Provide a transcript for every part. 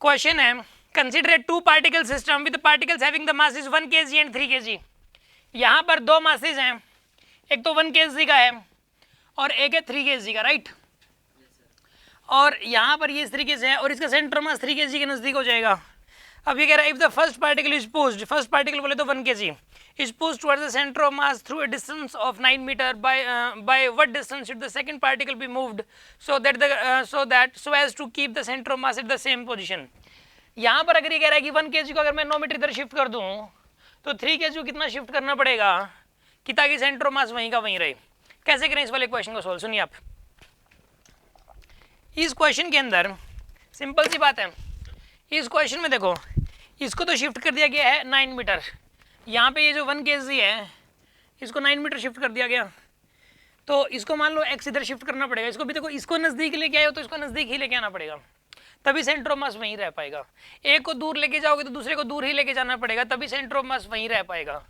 Question है consider a 2 particle system with particles having the masses 1 kg and 3 kg। यहाँ पर दो masses हैं, एक तो 1 kg का है और एक है 3 kg का, राइट। और यहाँ पर ये इस तरीके से है और इसका सेंटर मास 3 kg के नजदीक हो जाएगा। अब ये कह रहा है if the first particle is pushed, first particle बोले तो 1 kg is pushed towards the center of mass through a distance of 9 meter, by what distance should the second particle be moved so as to keep the center of mass at the same position। यहाँ पर अगर ये कह रहा है कि 1 kg को अगर मैं 9 मीटर इधर शिफ्ट कर दूं तो 3 kg को कितना शिफ्ट करना पड़ेगा कि ताकि सेंटर ऑफ मास वहीं का वहीं रहे। कैसे करें इस वाले क्वेश्चन को सॉल्व, सुनिए आप। इस क्वेश्चन के अंदर सिंपल सी बात है, इस क्वेश्चन में देखो इसको तो शिफ्ट कर दिया गया है 9 मीटर, यहाँ पे ये जो 1 kg है इसको 9 मीटर शिफ्ट कर दिया गया, तो इसको मान लो x इधर शिफ्ट करना पड़ेगा। इसको भी देखो, इसको नज़दीक लेके आए हो तो इसको नज़दीक ही लेके आना पड़ेगा, तभी सेंटर ऑफ मास वहीं रह पाएगा। एक को दूर लेके जाओगे तो दूसरे को दूर ही लेके जाना पड़ेगा, तभी सेंटर ऑफ मास वहीं रह पाएगा।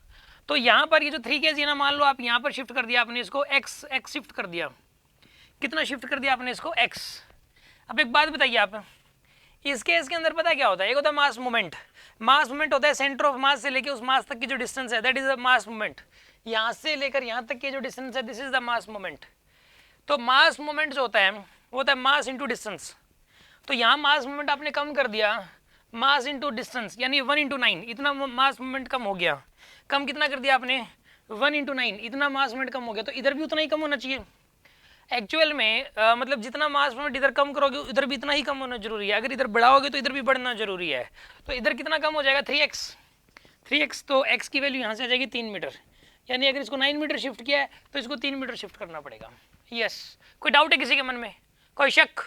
तो यहाँ पर ये जो 3 kg है ना, मान लो आप यहाँ पर शिफ्ट कर दिया आपने इसको, x शिफ्ट कर दिया, कितना शिफ्ट कर दिया आपने इसको, x। अब एक बात बताइए आप, इस केस के अंदर पता क्या होता है, एक होता है मास मोमेंट। मास मोमेंट होता है सेंटर ऑफ मास से लेके उस मास तक की जो डिस्टेंस है, that is the mass moment. यहाँ से लेकर यहाँ तक की जो डिस्टेंस है, this is the mass moment. तो मास मोमेंट जो होता है वो होता है मास इंटू डिस्टेंस। तो यहाँ मास मोमेंट आपने कम कर दिया, मास इंटू डिस्टेंस, यानी 1/9, इतना मास मोमेंट कम हो गया। कम कितना कर दिया आपने, 1/9, इतना मास मोमेंट कम हो गया। तो इधर भी उतना ही कम होना चाहिए एक्चुअल में, मतलब जितना मास मोमेंट इधर कम करोगे उधर भी इतना ही कम होना जरूरी है। अगर इधर बढ़ाओगे तो इधर भी बढ़ना जरूरी है। तो इधर कितना कम हो जाएगा, 3x। तो x की वैल्यू यहाँ से आ जाएगी 3 मीटर, यानी अगर इसको 9 मीटर शिफ्ट किया है तो इसको 3 मीटर शिफ्ट करना पड़ेगा। यस, कोई डाउट है किसी के मन में, कोई शक?